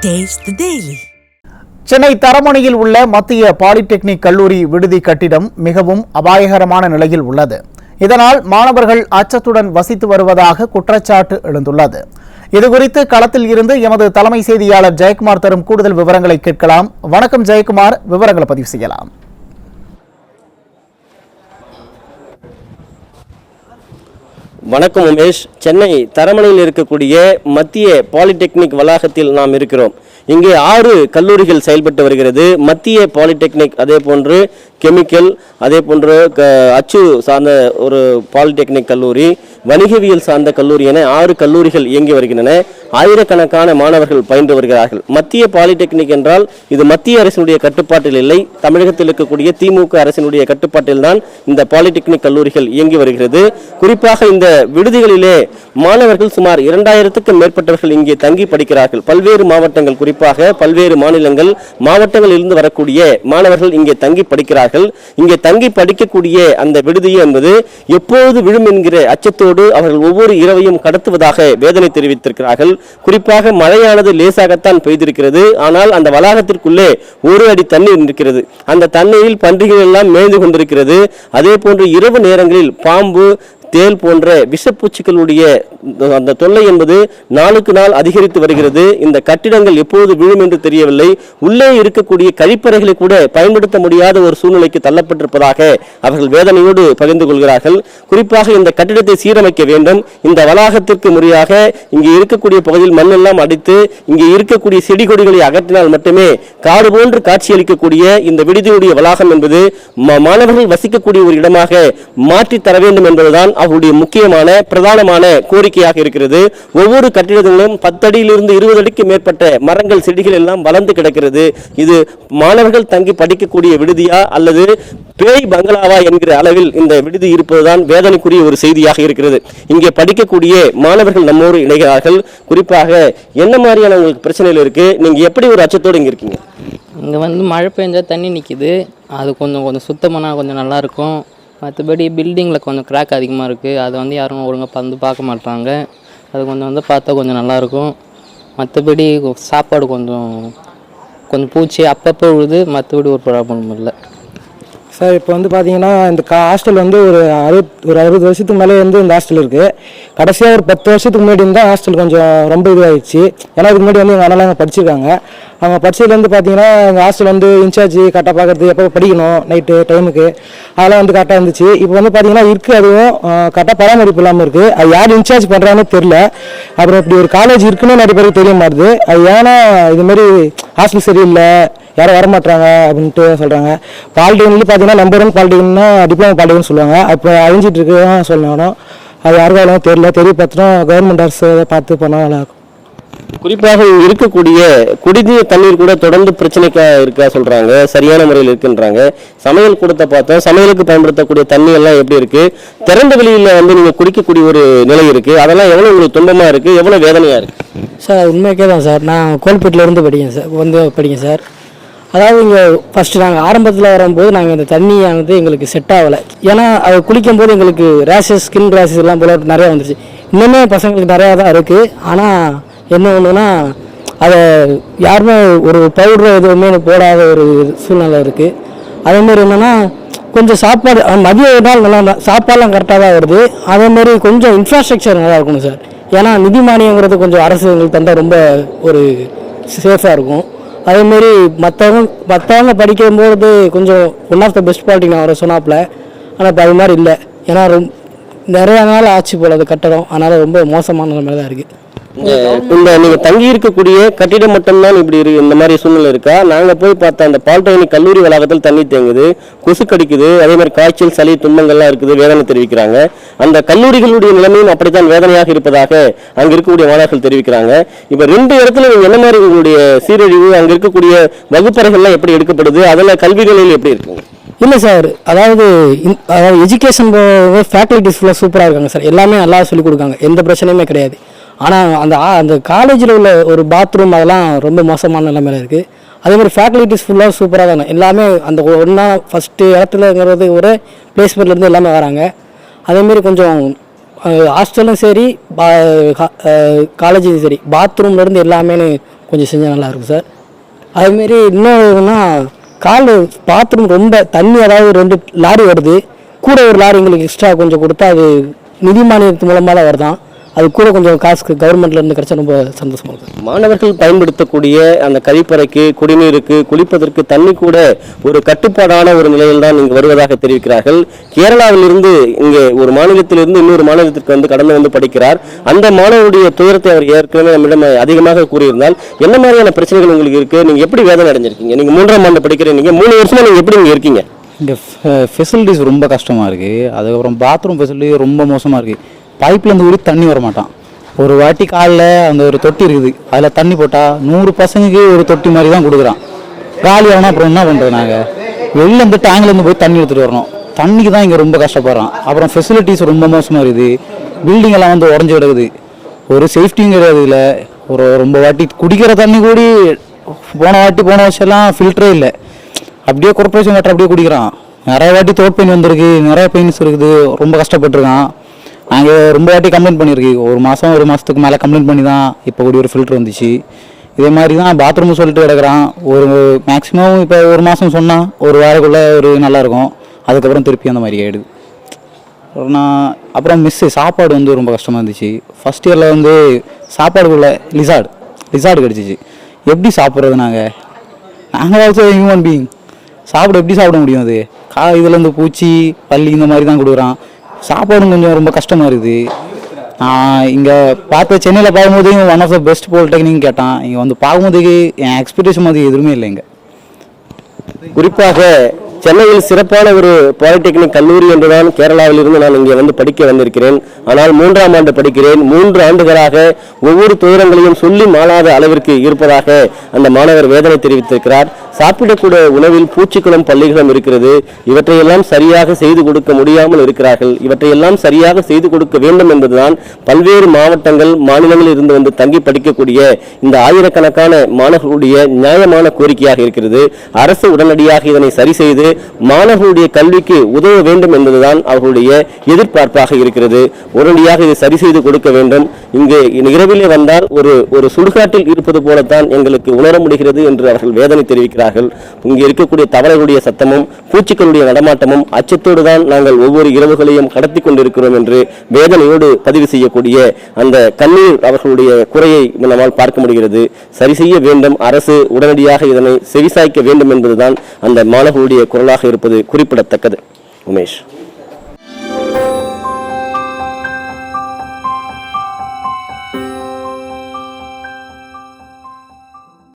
Taste the Daily. Chennai தரமணியில் உள்ள மத்திய polytechnic கல்லூரி விடுதி கட்டிடம் மிகவும் அபாயகரமான நிலையில் உள்ளது. இதனால் மாணவர்கள் அச்சத்துடன் வசித்து வருவதாக குற்றச்சாட்டு எழுந்துள்ளது. இதுகுறித்து களத்தில் இருந்து எமது தலைமை செய்தியாளர் ஜெயக்குமார் தரும் கூடுதல் விவரங்களை கேட்கலாம். வணக்கம் ஜெயக்குமார், விவரங்களை பதிவு செய்யலாம். வணக்கம் உமேஷ். சென்னை தரமணியில் இருக்கக்கூடிய மத்திய பாலிடெக்னிக் வளாகத்தில் நாம் இருக்கிறோம். இங்கே 6 கல்லூரிகள் செயல்பட்டு வருகிறது. மத்திய பாலிடெக்னிக், அதே போன்று கெமிக்கல், அதே போன்று அச்சு சார்ந்த ஒரு பாலிடெக்னிக் கல்லூரி, வணிகவியல் சார்ந்த கல்லூரி என 6 கல்லூரிகள் இயங்கி வருகின்றன. ஆயிரக்கணக்கான மாணவர்கள் பயின்று வருகிறார்கள். மத்திய பாலிடெக்னிக் என்றால் இது மத்திய அரசினுடைய கட்டுப்பாட்டில் இல்லை, தமிழகத்தில் இருக்கக்கூடிய திமுக அரசினுடைய கட்டுப்பாட்டில் தான் இந்த பாலிடெக்னிக் கல்லூரிகள் இயங்கி வருகிறது. குறிப்பாக இந்த விடுதிகளிலே மாணவர்கள் சுமார் 2000க்கும் மேற்பட்டவர்கள் இங்கே தங்கி படிக்கிறார்கள். பல்வேறு மாவட்டங்கள், குறிப்பாக பல்வேறு மாவட்டங்களில் இருந்து வரக்கூடிய மாணவர்கள் இங்கே தங்கி படிக்கிறார்கள். இங்கே தங்கி படிக்கக்கூடிய அந்த விடுதி என்பது எப்போது விழும் என்கிற அச்சத்தோடு அவர்கள் ஒவ்வொரு இரவையும் கடத்துவதாக வேதனை தெரிவித்திருக்கிறார்கள். குறிப்பாக மழையானது லேசாகத்தான் பெய்திருக்கிறது. ஆனால் அந்த வளாகத்திற்குள்ளே 1 அடி தண்ணீர் இருக்கிறது. அந்த தண்ணீரில் பன்றிகள் எல்லாம் மேய்ந்து கொண்டிருக்கிறது. அதே போன்று இரவு நேரங்களில் பாம்பு, தேல் போன்ற விஷப்பூச்சிகளுடைய அந்த தொல்லை என்பது நாளுக்கு நாள் அதிகரித்து வருகிறது. இந்த கட்டிடங்கள் எப்போது விழும் என்று தெரியவில்லை. உள்ளே இருக்கக்கூடிய கழிப்பறைகளை கூட பயன்படுத்த முடியாத ஒரு சூழ்நிலைக்கு தள்ளப்பட்டிருப்பதாக அவர்கள் வேதனையோடு பகிர்ந்து கொள்கிறார்கள். குறிப்பாக இந்த கட்டிடத்தை சீரமைக்க வேண்டும். இந்த வளாகத்திற்கு முறையாக இங்கே இருக்கக்கூடிய பகுதியில் மண்ணெல்லாம் அடித்து இங்கே இருக்கக்கூடிய செடி கொடிகளை அகற்றினால் மட்டுமே காடு போன்று காட்சியளிக்கக்கூடிய இந்த விடுதியுடைய வளாகம் என்பது மாணவர்கள் வசிக்கக்கூடிய ஒரு இடமாக மாற்றி தர வேண்டும் என்பதுதான் அவருடைய முக்கியமான பிரதானமான கோரிக்கையாக இருக்கிறது. ஒவ்வொரு கட்டிடங்களும் 10 அடியிலிருந்து 20 அடிக்கு மேற்பட்ட மரங்கள், செடிகள் எல்லாம் வளர்ந்து கிடக்கிறது. இது மாணவர்கள் தங்கி படிக்கக்கூடிய விடுதியா அல்லது பேய் பங்களாவா என்கிற அளவில் இந்த விடுதி இருப்பதுதான் வேதனைக்குரிய ஒரு செய்தியாக இருக்கிறது. இங்கே படிக்கக்கூடிய மாணவர்கள் நம்மோடு இணைகிறார்கள். குறிப்பாக என்ன மாதிரியான உங்களுக்கு பிரச்சனைகள் இருக்கு? நீங்க எப்படி ஒரு அச்சத்தோடு இங்க இருக்கீங்க? இங்கே மழை பெஞ்சா தண்ணி நிற்கிது. அது கொஞ்சம் சுத்தமான கொஞ்சம் நல்லாயிருக்கும். மற்றபடி பில்டிங்கில் கொஞ்சம் கிராக் அதிகமாக இருக்குது. அதை யாரும் ஒழுங்காக பார்க்க மாட்டாங்க. அது கொஞ்சம் பார்த்தா கொஞ்சம் நல்லாயிருக்கும். மற்றபடி சாப்பாடு கொஞ்சம் பூச்சி அப்பப்போ விழுது. மற்றபடி ஒரு ப்ராப்ளம் இல்லை சார். இப்போ பார்த்தீங்கன்னா இந்த ஹாஸ்டல் ஒரு 60 வருஷத்துக்கு மேலே இந்த ஹாஸ்டல் இருக்குது. கடைசியாக ஒரு 10 வருஷத்துக்கு முன்னாடி இருந்தால் ஹாஸ்டல் கொஞ்சம் ரொம்ப இதுவாகிடுச்சு. ஏன்னா இதுக்கு முன்னாடி எங்கள் அண்ணலாம் அங்கே படிச்சிருக்காங்க. அவங்க படிச்சதுலேருந்து பார்த்தீங்கன்னா எங்கள் ஹாஸ்டல் இன்சார்ஜ் கரெக்டாக பார்க்குறது, எப்போ படிக்கணும் நைட்டு டைமுக்கு, அதெல்லாம் கரெக்டாக இருந்துச்சு. இப்போ பார்த்தீங்கன்னா இருக்குது, அதுவும் கரெக்டாக பராமரிப்பு இல்லாமல் இருக்குது. அது யார் இன்சார்ஜ் பண்ணுறான்னு தெரில. அப்புறம் இப்படி ஒரு காலேஜ் இருக்குன்னு நிறைய பேருக்கு தெரிய மாட்டுது. அது ஏன்னா இதுமாரி ஹாஸ்டல் சரியில்லை, யாரும் வரமாட்டாங்க அப்படின்ட்டு சொல்கிறாங்க. பாலிடெக்னிக் பார்த்தீங்கன்னா நம்பர் 1 பாலிடெக்னிக்னா டிப்ளமோ பாலிடெக்னிக் சொல்லுவாங்க. அப்போ அழிஞ்சிட்டு இருக்குதான் சொல்லணும். அது யாருக்காலும் தெரிய பார்த்துனா கவர்மெண்ட் அரசு பார்த்து பண்ணால் நல்லாயிருக்கும். குறிப்பாக இருக்கக்கூடிய குடிநீர் தண்ணீர் கூட தொடர்ந்து பிரச்சனைக்கா இருக்கா சொல்றாங்க. சரியான முறையில் இருக்குன்றாங்க. சமையல் கூடத்தை பார்த்தோம், சமையலுக்கு பயன்படுத்தக்கூடிய தண்ணி எல்லாம் எப்படி இருக்கு? திறந்த வெளியில நீங்க குடிக்கக்கூடிய ஒரு நிலை இருக்கு. அதெல்லாம் எவ்வளவு உங்களுக்கு துன்பமா இருக்கு, எவ்வளவு வேதனையா இருக்கு? சார் உண்மைக்கே தான் சார். நான் கோல்பேட்டில் இருந்து படிக்கேன் சார். அதாவது இங்கே ஃபஸ்ட்டு நாங்கள் ஆரம்பத்தில் வரும்போது நாங்கள் இந்த தண்ணியானது எங்களுக்கு செட் ஆகலை. ஏன்னா அது குளிக்கும்போது எங்களுக்கு ரேஷஸ், ஸ்கின் ரேஷஸ் எல்லாம் போல நிறையா வந்துருச்சு. இன்னுமே பசங்களுக்கு நிறையா தான் இருக்குது. ஆனால் என்ன ஒன்றுனா அதை யாருமே ஒரு பவுடர் எதுவுமே போடாத ஒரு சூழ்நிலை இருக்குது. அதேமாரி என்னென்னா கொஞ்சம் சாப்பாடு மதிய ஒரு நாள் நல்லா சாப்பாடெலாம் கரெக்டாக தான் வருது. அதேமாரி கொஞ்சம் இன்ஃப்ராஸ்ட்ரக்சர் நல்லா இருக்கணும் சார். ஏன்னா நிதி மானியங்கிறது கொஞ்சம் அரசு எங்களுக்கு தந்தால் ரொம்ப ஒரு சேஃபாக இருக்கும். அதேமாரி மற்றவங்க படிக்கும்போது கொஞ்சம் one of the best politic நான் அவரை சொன்னாப்புல. ஆனால் இப்போ அது மாதிரி இல்லை. ஏன்னா நிறையா நாள் ஆச்சு போல் அது கட்டடம். அதனால் ரொம்ப மோசமான நிலைமை தான் இருக்குது. இந்த நீங்க தங்கி இருக்கக்கூடிய கட்டிடம் மட்டும்தான் இப்படி இருக்கு, இந்த மாதிரி சூழ்நிலை இருக்கா? நாங்க போய் பார்த்தா அந்த பாலிடெக்னிக் கல்லூரி வளாகத்தில் தண்ணி தேங்குது, கொசு கடிக்குது, அதே மாதிரி காய்ச்சல், சளி, துன்பங்கள்லாம் இருக்குது, வேதனை தெரிவிக்கிறாங்க. அந்த கல்லூரிகளுடைய நிலைமையும் அப்படித்தான் வேதனையாக இருப்பதாக அங்க இருக்கக்கூடிய மாணவர்கள் தெரிவிக்கிறாங்க. இப்ப 2 இடத்துல நீங்க என்ன மாதிரி உங்களுடைய சீரழிவு, அங்க இருக்கக்கூடிய வகுப்பறைகள்லாம் எப்படி எடுக்கப்படுது, அதில் கல்விகளில் எப்படி இருக்குங்க? இல்லை சார், அதாவது எஜுகேஷன் ஃபேக்கல்ட்டிஸ் ஃபுல்லாக சூப்பராக இருக்காங்க சார். எல்லாமே நல்லா சொல்லிக் கொடுக்காங்க, எந்த பிரச்சனையுமே கிடையாது. ஆனால் அந்த காலேஜில் உள்ள ஒரு பாத்ரூம் அதெல்லாம் ரொம்ப மோசமான நிலைமையில் இருக்குது. அதேமாதிரி ஃபேக்கல்ட்டிஸ் ஃபுல்லாக சூப்பராக தானே எல்லாமே அந்த ஃபஸ்ட்டு இடத்துலங்கிறது ஒரு பிளேஸ்மெண்ட்லேருந்து எல்லாமே வராங்க. அதேமாரி கொஞ்சம் ஹாஸ்டலும் சரி காலேஜும் சரி பாத்ரூம்லேருந்து எல்லாமே கொஞ்சம் செஞ்சால் நல்லாயிருக்கும் சார். அதுமாரி இன்னொன்னா பாத்ரூம் ரொம்ப தண்ணி, அதாவது 2 லாரி வருது, கூட ஒரு லாரி எங்களுக்கு எக்ஸ்ட்ரா கொஞ்சம் கொடுத்தா அது நிதி மானியத்து மூலமாக தான் வருதான், அது கூட கொஞ்சம் காசுக்கு கவர்மெண்ட்லேருந்து கிடைச்சா ரொம்ப சந்தோஷமாக இருக்கும். மாணவர்கள் பயன்படுத்தக்கூடிய அந்த கழிப்பறைக்கு, குடிநீருக்கு, குளிப்பதற்கு தண்ணி கூட ஒரு கட்டுப்பாடான ஒரு நிலையில் தான் இங்கு வருவதாக தெரிவிக்கிறார்கள். கேரளாவிலிருந்து இங்கே ஒரு மாநிலத்திலிருந்து இன்னொரு மாநிலத்திற்கு வந்து கடந்து வந்து படிக்கிறார். அந்த மாணவருடைய துயரத்தை அவர் ஏற்கனவே நம்மிடம் அதிகமாக கூறியிருந்தால் என்ன மாதிரியான பிரச்சனைகள் உங்களுக்கு இருக்கு, நீங்க எப்படி வேதனை அடைஞ்சிருக்கீங்க? நீங்க 3ஆம் ஆண்டு படிக்கிறீங்க, 3 வருஷமா நீங்க எப்படி இங்க இருக்கீங்க? இங்கே ஃபெசிலிட்டிஸ் ரொம்ப கஷ்டமாக இருக்குது. அதுக்கப்புறம் பாத்ரூம் ஃபெசிலிட்டி ரொம்ப மோசமாக இருக்குது. பைப்லேருந்து ஊறி தண்ணி வர மாட்டான். ஒரு வாட்டி காலில் அந்த ஒரு தொட்டி இருக்குது, அதில் தண்ணி போட்டால் 100 பசங்களுக்கு ஒரு தொட்டி மாதிரி தான் கொடுக்குறான். காலி ஆகணும். அப்புறம் என்ன பண்ணுறது? நாங்கள் வெளில இந்த டேங்க்லேருந்து போய் தண்ணி எடுத்துகிட்டு வரணும். தண்ணிக்கு தான் இங்கே ரொம்ப கஷ்டப்படுறோம். அப்புறம் ஃபெசிலிட்டிஸ் ரொம்ப மோசமாக இருக்குது. பில்டிங் எல்லாம் வந்து உடஞ்சி கிடக்குது. ஒரு சேஃப்டியும் கிடையாது. இதில் ரொம்ப வாட்டி குடிக்கிற தண்ணி கூடி போன வருஷம்லாம் ஃபில்டரே இல்லை, அப்படியே கார்பரேஷன் வாட்டர் அப்படியே குடிக்கிறான். நிறைய வாட்டி தோட் பெயின் வந்திருக்கு, நிறைய பெயின்ஸ் இருக்குது, ரொம்ப கஷ்டப்பட்டுருக்கான். நாங்கள் ரொம்ப வாட்டி கம்ப்ளைண்ட் பண்ணியிருக்கு. ஒரு மாதத்துக்கு மேலே கம்ப்ளைண்ட் பண்ணி தான் இப்போ கூடி ஒரு ஃபில்டர் வந்துச்சு. இதே மாதிரி தான் பாத்ரூம் சொல்லிட்டு கிடக்குறான். ஒரு மேக்ஸிமம் இப்போ ஒரு மாதம் சொன்னால் ஒரு வாரக்குள்ளே ஒரு நல்லாயிருக்கும், அதுக்கப்புறம் திருப்பி அந்த மாதிரி ஆகிடுது. அப்புறம் சாப்பாடு வந்து ரொம்ப கஷ்டமாக இருந்துச்சு. ஃபஸ்ட் இயரில் வந்து சாப்பாடுக்குள்ளே லிசார்டு கிடச்சிச்சு. எப்படி சாப்பிட்றது? நாங்கள் ஆல்சோ ஹியூமன் பீயிங், எப்படி சாப்பிட முடியும்? அது இதில் இந்த பூச்சி பள்ளி இந்த மாதிரி தான் கொடுக்குறான். சாப்பாடும் கொஞ்சம் ரொம்ப கஷ்டமாக இருக்குது. இங்கே சென்னையில் பார்க்கும்போது one of the best polytechnic கேட்டான். இங்கே வந்து பார்க்கும்போது என் எக்ஸ்பெக்டேஷன் மாதிரி எதுவுமே இல்லை. இங்கே குறிப்பாக சென்னையில் சிறப்பான ஒரு பாலிடெக்னிக் கல்லூரி என்றுதான் கேரளாவிலிருந்து நான் இங்கே வந்து படிக்க வந்திருக்கிறேன். ஆனால் 3ஆம் ஆண்டு படிக்கிறேன். 3 ஆண்டுகளாக ஒவ்வொரு துயரங்களையும் சொல்லி மாளாத அளவிற்கு இருப்பதாக அந்த மாணவர் வேதனை தெரிவித்திருக்கிறார். சாப்பிடக்கூடிய உணவில் பூச்சிகளும் பள்ளிகளும் இருக்கிறது. இவற்றையெல்லாம் சரியாக செய்து கொடுக்க முடியாமல் இருக்கிறார்கள். இவற்றையெல்லாம் சரியாக செய்து கொடுக்க வேண்டும் என்பதுதான் பல்வேறு மாவட்டங்கள், மாநிலங்களில் இருந்து வந்து தங்கி படிக்கக்கூடிய இந்த ஆயிரக்கணக்கான மாணவர்களுடைய நியாயமான கோரிக்கையாக இருக்கிறது. அரசு உடனடியாக இதனை சரி செய்து மாணவர்களுடைய கல்விக்கு உதவ வேண்டும் என்பதுதான் அவர்களுடைய எதிர்பார்ப்பாக இருக்கிறது. உடனடியாக இதை சரி செய்து கொடுக்க வேண்டும். இங்கு இரவிலே வந்தால் ஒரு சுடுகாட்டில் இருப்பது போலத்தான் எங்களுக்கு உணர முடிகிறது என்று அவர்கள் வேதனை தெரிவிக்கிறார்கள். இங்கே இருக்கக்கூடிய தவளைகளுடைய சத்தமும் பூச்சிகளுடைய நடமாட்டமும் அச்சத்தோடு தான் நாங்கள் ஒவ்வொரு இரவுகளையும் கடத்தி கொண்டிருக்கிறோம் என்று வேதனையோடு பதிவு செய்யக்கூடிய அந்த கண்ணீர் அவர்களுடைய குறையை நம்மால் பார்க்க முடிகிறது. சரி செய்ய வேண்டும், அரசு உடனடியாக இதனை செவிசாய்க்க வேண்டும் என்பதுதான் அந்த மாணவர்களுடைய குரலாக இருப்பது குறிப்பிடத்தக்கது. உமேஷ்.